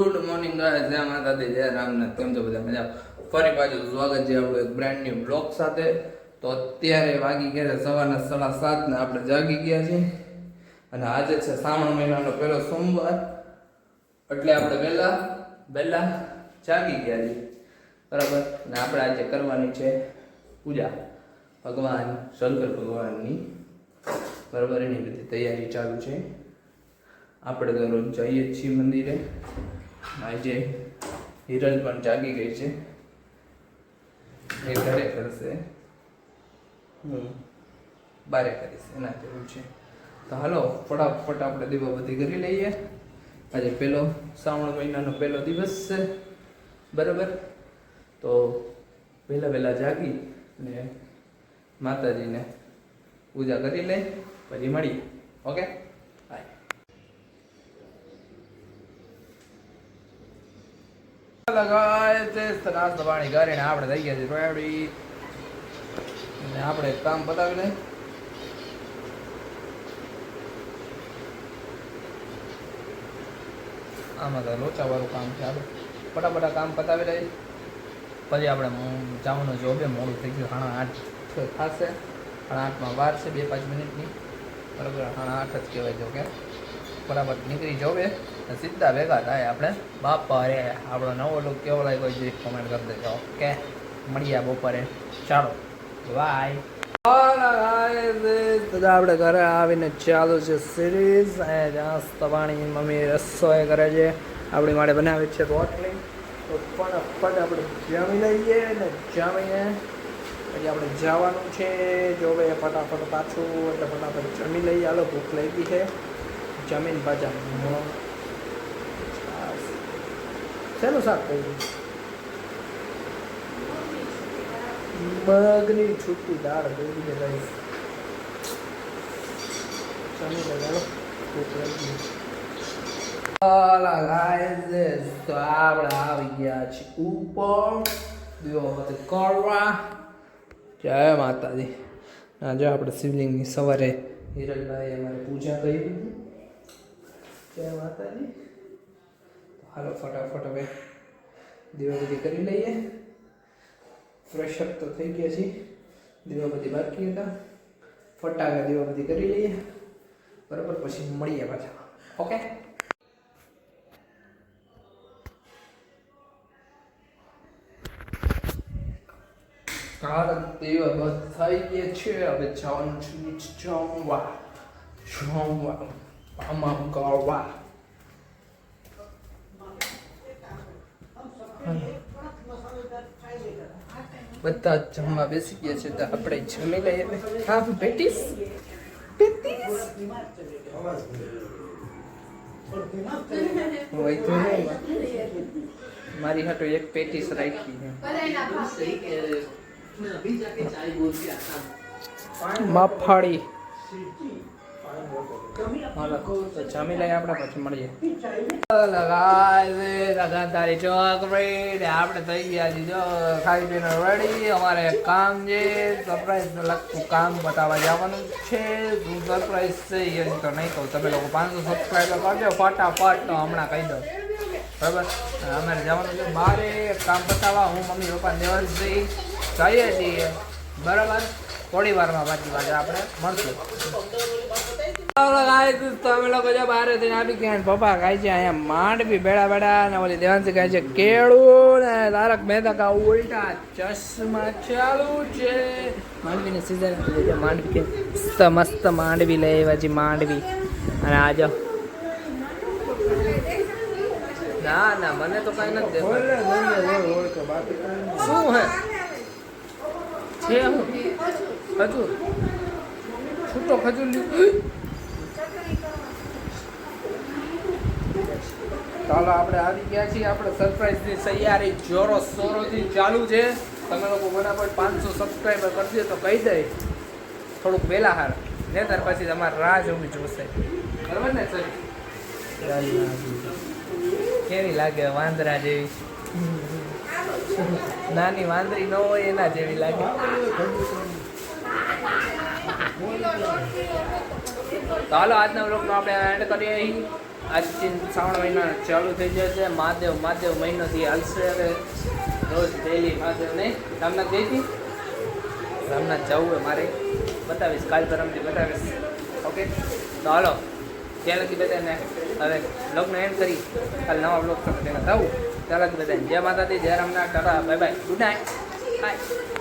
Good morning guys, જય માતાજી, જય રામનાથ. કેમ છો બધા? મજા? ફરી પાછું સ્વાગત છે આપણું એક બ્રાન્ડ ન્યુ બ્લોગ સાથે. તો અત્યારે વાગી ગયા સવારના 7:30 ને આપણે જાગી ગયા છીએ અને આજે છે શ્રાવણ મહિનાનો પહેલો સોમવાર, એટલે આપણે વહેલા જાગી ગયા છીએ, બરાબર. ને આપણે આજે કરવાની છે પૂજા ભગવાન શંકર ભગવાનની, બરાબર. એની બધી તૈયારી ચાલુ છે. આપણે તો રોજ જઈએ છીએ મંદિરે. આજે હિરલ પણ જાગી ગઈ છે, એ ઘરે કરશે, હું બારે કરીશ, એના જેવું છે. તો હાલો ફટાફટ આપણે દીવાબત્તી કરી લઈએ. આજે પહેલો શ્રાવણ મહિનાનો પહેલો દિવસ છે, બરાબર. તો વહેલા જાગી અને માતાજીને પૂજા કરી લઈ, પછી મળીએ. ઓકે, લગાય છે નાસ્તો પાણી કરીને આપણે થઈ ગયા છે રેડી. અને આપણે કામ પતાવી લઈ. આમાં તો લોચા વાળું કામ છે. આપણે ફટાફટ કામ પતાવી લઈ, પછી આપણે જવાનું જોબે. મોડું થઈ ગયું, 8:30 થશે. 8:30 વાર છે, 2-5 મિનિટની, બરાબર. 8:30 જ કહેવાય. જો કે ફટાફટ નીકળી જોબે, સીધા ભેગા થાય આપણે બપોરે. આપણો નવો લુક કેવો લાગ્યો એ કોમેન્ટ કરી દેજો. ઓકે, મળીએ બપોરે. ચાલો, બાય. આપણે ઘરે આવીને ચાલુ છે સિરીઝ. નાસ્તા પાણી મમ્મી રસોઈ કરે છે, આપણી માટે બનાવે છે રોટલી. તો ફટાફટ આપણે જમી લઈએ ને જમીને પછી આપણે જવાનું છે જો ભાઈ ફટાફટ પાછું. એટલે ફટાફટ જમી લઈએ. હાલો, ભૂખ લાગી છે. જમીન પાછા શેનું શાક કર્યું? મગની છૂટી દાળ ભેગી છે ભાઈ. જમી લે, ચાલો, ભૂખ લાગી. તો આપણે આવી ગયા છીએ ઉપર દીવાબત્તી કરવા. જય માતાજી. આજે આપણે શિવલિંગની સવારે હિરલભાઈ અમારે પૂજા કરી. જય માતાજી. હાલો ફટાફટ હવે દીવાબત્તી કરી લઈએ. ફ્રેશ અપ તો થઈ ગયા છીએ, દીવાબત્તી બાકી હતા. ફટાકા દીવાબત્તી કરી લઈએ, બરાબર. પછી મળીએ પાછા. ઓકે, દીવાબત્તી થઈ ગયા છે. હવે જવાનું છે જમવા આમાં કરવા. બધા જમવા બેસી ગયા છે, તો આપણે જમી લઈએ. હા, પેટીસ મારી હાટો એક પેટીસ રાખી મફાળી. હાલો, તો જમી લઈએ આપણે, પછી મળીએ. તારી ચોકડી આપણે થઈ ગયા છીએ. જો ખાઈ પીને રેડી. અમારે કામ છે, સરપ્રાઈઝ લગતું કામ બતાવવા જવાનું છે. શું સરપ્રાઈઝ છે એ તો નહીં કહું. તમે લોકો 500 સબસ્ક્રાઈબર કરજો ફટાફટ, તો હમણાં કહી દો, બરાબર. અમારે જવાનું છે બારે કામ બતાવવા. હું મમ્મી પપ્પા દેવરજી જઈએ છીએ, બરાબર. થોડી વારમાં પાછી પાછા આપણે મળશું. તમે લોકો જો બહાર થઈને આવી ગયા. પપ્પા ખાય છે અહીંયા માંડવી બેડા ને ઓલી દેવાંશી ખાય છે કેળું ને તારક મહેતા કા ઉલ્ટા ચશ્મા ચાલુ છે. માંડવીની સીઝન માંડવી મસ્ત માંડવી લઈ આવ્યા છે. માંડવી અને આજો ના મને તો કઈ નથી દેખાતું. શું હે છે ખજૂર? છૂટો ખજૂર લીધું. ચાલો, આપણે આવી ગયા છીએ. આપણે સરપ્રાઈઝની તૈયારી જોરો શોરોથી ચાલુ છે. તમે લોકો ફટાફટ 500 સબસ્ક્રાઈબર કરી દે તો કહી દે થોડુંક વહેલા હાર, ને ત્યાર પછી તમારે રાહ જોવી જોશે, બરાબર ને સર? કેવી લાગે? વાંદરા જેવી. નાની વાંદરી ન હોય એના જેવી લાગે. તો હાલો આજના વ્લોગનો આપણે એન્ડ કરીએ. આજથી શ્રાવણ મહિના ચાલુ થઈ જાય છે. મહાદેવ મહિનોથી હાલશે. હવે રોજ ડેલી મહાદેવ નહીં રામનાથ જઈથી રામનાથ જવું હોય મારે બતાવીશ. કાલ પરમથી બતાવીશ. ઓકે તો હાલો ત્યાં લગી બધાને હવે બ્લોગનો એન્ડ કરી કાલ નવા બ્લોગ સાથે થવું. ત્યાં લગી બધાને જય માતાજી, જય Ramnath, tata, bye bye, good night, by.